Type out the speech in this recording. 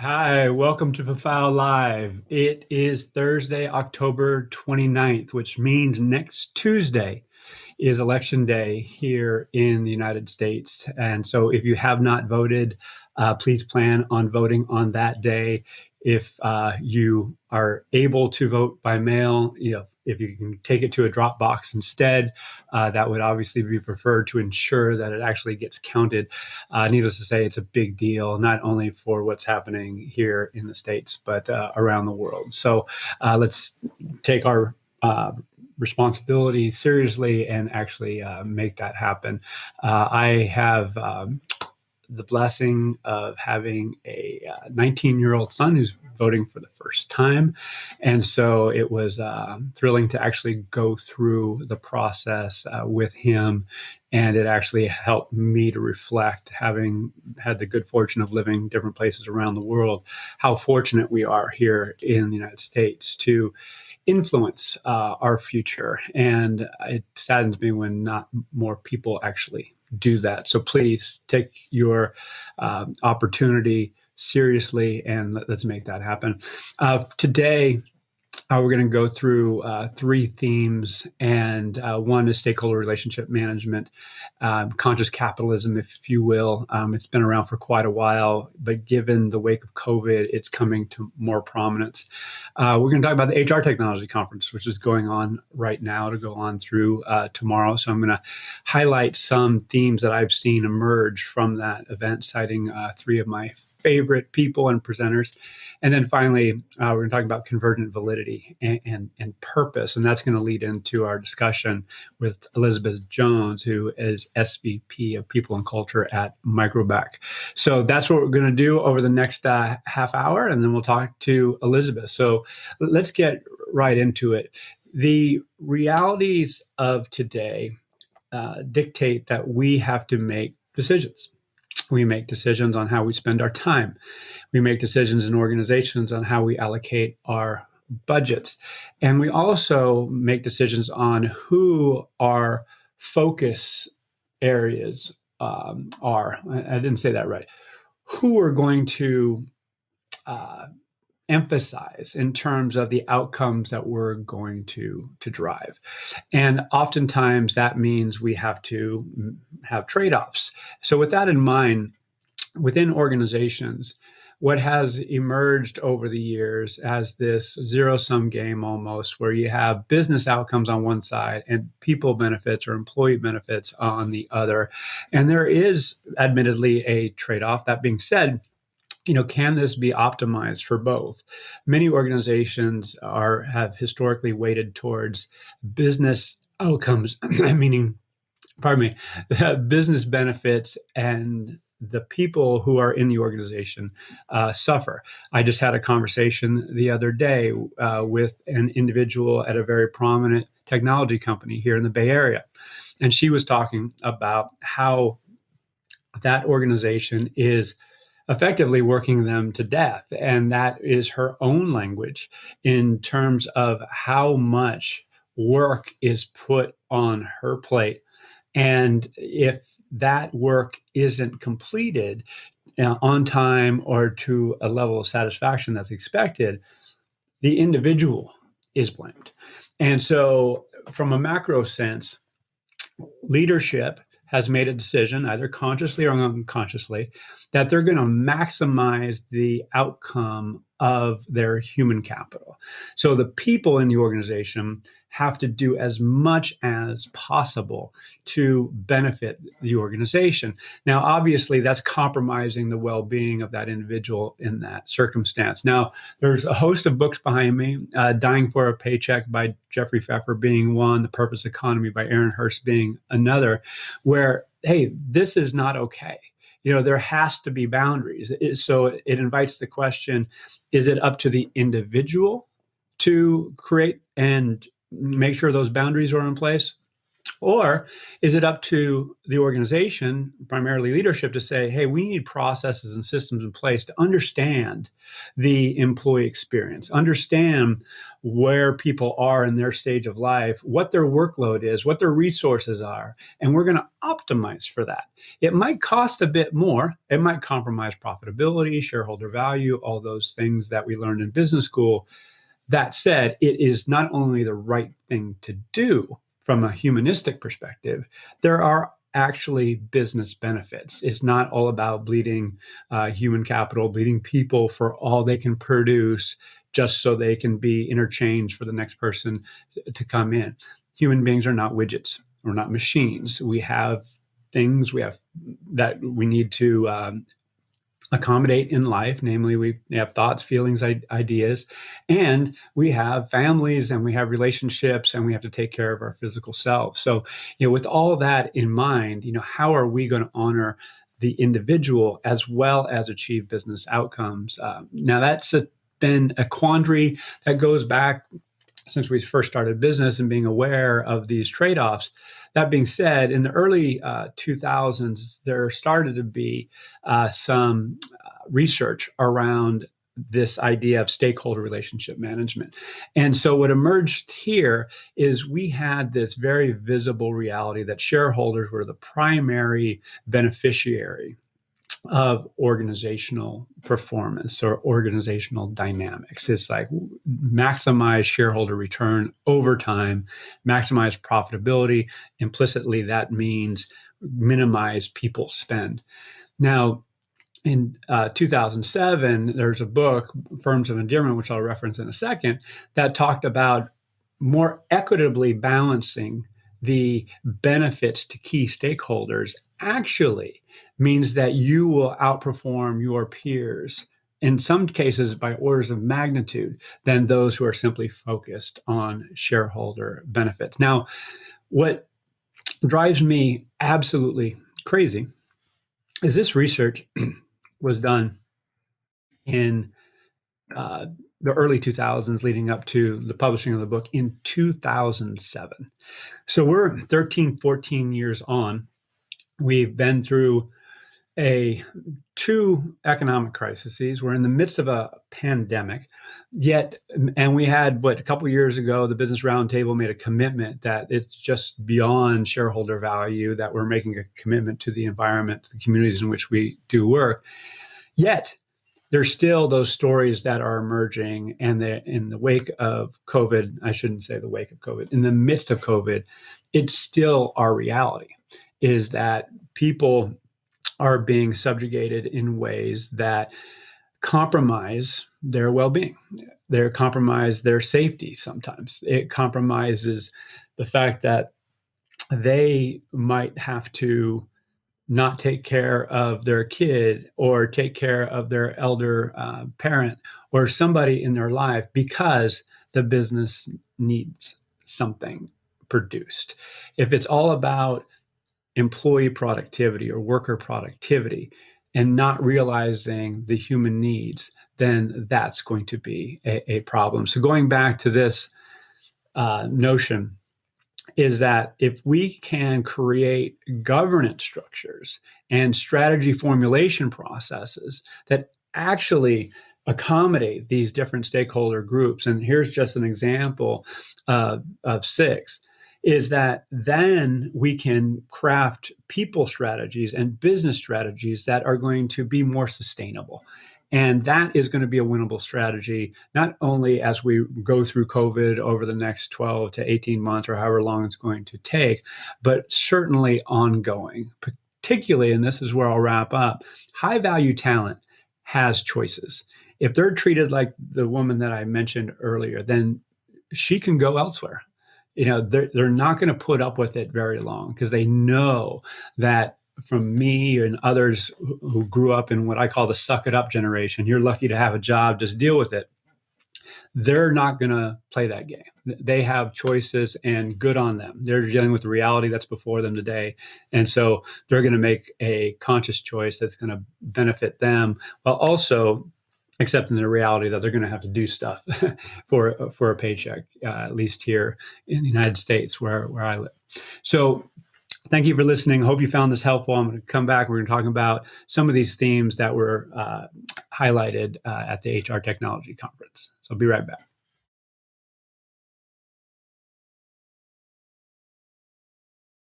Hi, welcome to PAFOW Live. It is Thursday, October 29th, which means next Tuesday is election day here in the United States. And so if you have not voted, please plan on voting on that day. If you are able to vote by mail, if you can take it to a drop box instead, that would obviously be preferred to ensure that it actually gets counted. Needless to say, it's a big deal, not only for what's happening here in the States, but around the world. So let's take our responsibility seriously and actually make that happen. I have the blessing of having a 19-year-old son who's voting for the first time. And so it was thrilling to actually go through the process with him. And it actually helped me to reflect, having had the good fortune of living different places around the world, how fortunate we are here in the United States to influence our future. And it saddens me when not more people actually do that. So please take your opportunity seriously and let's make that happen. Today, we're going to go through three themes, and one is stakeholder relationship management, conscious capitalism, if you will. It's been around for quite a while, but given the wake of COVID, it's coming to more prominence. We're going to talk about the HR Technology Conference, which is going on right now to go on through tomorrow. So I'm going to highlight some themes that I've seen emerge from that event, citing three of my favorite people and presenters. And then finally, we're going to talk about convergent validity and purpose. And that's going to lead into our discussion with Elizabeth Jones, who is SVP of People and Culture at Microbac. So that's what we're going to do over the next half hour. And then we'll talk to Elizabeth. So let's get right into it. The realities of today dictate that we have to make decisions. We make decisions on how we spend our time. We make decisions in organizations on how we allocate our budgets. And we also make decisions on who our focus areas are. I didn't say that right. Who we're going to emphasize in terms of the outcomes that we're going to drive. And oftentimes that means we have to have trade-offs. So with that in mind, within organizations, what has emerged over the years as this zero-sum game almost, where you have business outcomes on one side and people benefits or employee benefits on the other. And there is admittedly a trade-off. That being said, can this be optimized for both? Many organizations have historically weighted towards business outcomes, meaning, business benefits, and the people who are in the organization suffer. I just had a conversation the other day with an individual at a very prominent technology company here in the Bay Area. And she was talking about how that organization is effectively working them to death. And that is her own language in terms of how much work is put on her plate. And if that work isn't completed on time or to a level of satisfaction that's expected, the individual is blamed. And so from a macro sense, leadership has made a decision, either consciously or unconsciously, that they're going to maximize the outcome of their human capital. So the people in the organization have to do as much as possible to benefit the organization. Now, obviously, that's compromising the well-being of that individual in that circumstance. Now, there's a host of books behind me, Dying for a Paycheck by Jeffrey Pfeffer being one, The Purpose Economy by Aaron Hurst being another, where, hey, this is not okay. There has to be boundaries. So it invites the question, is it up to the individual to create and make sure those boundaries are in place? Or is it up to the organization, primarily leadership, to say, hey, we need processes and systems in place to understand the employee experience, understand where people are in their stage of life, what their workload is, what their resources are, and we're going to optimize for that. It might cost a bit more. It might compromise profitability, shareholder value, all those things that we learned in business school. That said, it is not only the right thing to do from a humanistic perspective, there are actually business benefits. It's not all about bleeding human capital, bleeding people for all they can produce just so they can be interchanged for the next person to come in. Human beings are not widgets. We're not machines. We have things that we need to accommodate in life. Namely, we have thoughts, feelings, ideas, and we have families and we have relationships and we have to take care of our physical self. So, with all that in mind, how are we going to honor the individual as well as achieve business outcomes? Now, that's been a quandary that goes back since we first started business and being aware of these trade-offs. That being said, in the early 2000s, there started to be some research around this idea of stakeholder relationship management. And so what emerged here is we had this very visible reality that shareholders were the primary beneficiary of organizational performance or organizational dynamics. It's like maximize shareholder return over time, maximize profitability. Implicitly, that means minimize people spend. Now, in 2007, there's a book, Firms of Endearment, which I'll reference in a second, that talked about more equitably balancing the benefits to key stakeholders actually means that you will outperform your peers, in some cases by orders of magnitude, than those who are simply focused on shareholder benefits. Now, what drives me absolutely crazy is this research was done in the early 2000s, leading up to the publishing of the book in 2007. So we're 13, 14 years on. We've been through two economic crises. We're in the midst of a pandemic, and we had a couple of years ago, the Business Roundtable made a commitment that it's just beyond shareholder value, that we're making a commitment to the environment, the communities in which we do work. Yet, there's still those stories that are emerging, and in the wake of COVID, I shouldn't say the wake of COVID, in the midst of COVID, it's still our reality, is that people are being subjugated in ways that compromise their well-being. They compromise their safety sometimes. It compromises the fact that they might have to not take care of their kid or take care of their elder parent or somebody in their life because the business needs something produced. If it's all about employee productivity or worker productivity and not realizing the human needs, then that's going to be a problem. So going back to this notion is that if we can create governance structures and strategy formulation processes that actually accommodate these different stakeholder groups, and here's just an example of six, is that then we can craft people strategies and business strategies that are going to be more sustainable. And that is going to be a winnable strategy, not only as we go through COVID over the next 12 to 18 months or however long it's going to take, but certainly ongoing. Particularly, and this is where I'll wrap up, high value talent has choices. If they're treated like the woman that I mentioned earlier, then she can go elsewhere. They're not going to put up with it very long because they know that from me and others who grew up in what I call the suck it up generation, you're lucky to have a job, just deal with it. They're not going to play that game. They have choices, and good on them. They're dealing with the reality that's before them today. And so they're going to make a conscious choice that's going to benefit them while also accepting the reality that they're going to have to do stuff for a paycheck, at least here in the United States where I live. So thank you for listening. Hope you found this helpful. I'm going to come back. We're going to talk about some of these themes that were highlighted at the HR Technology Conference. So be right back.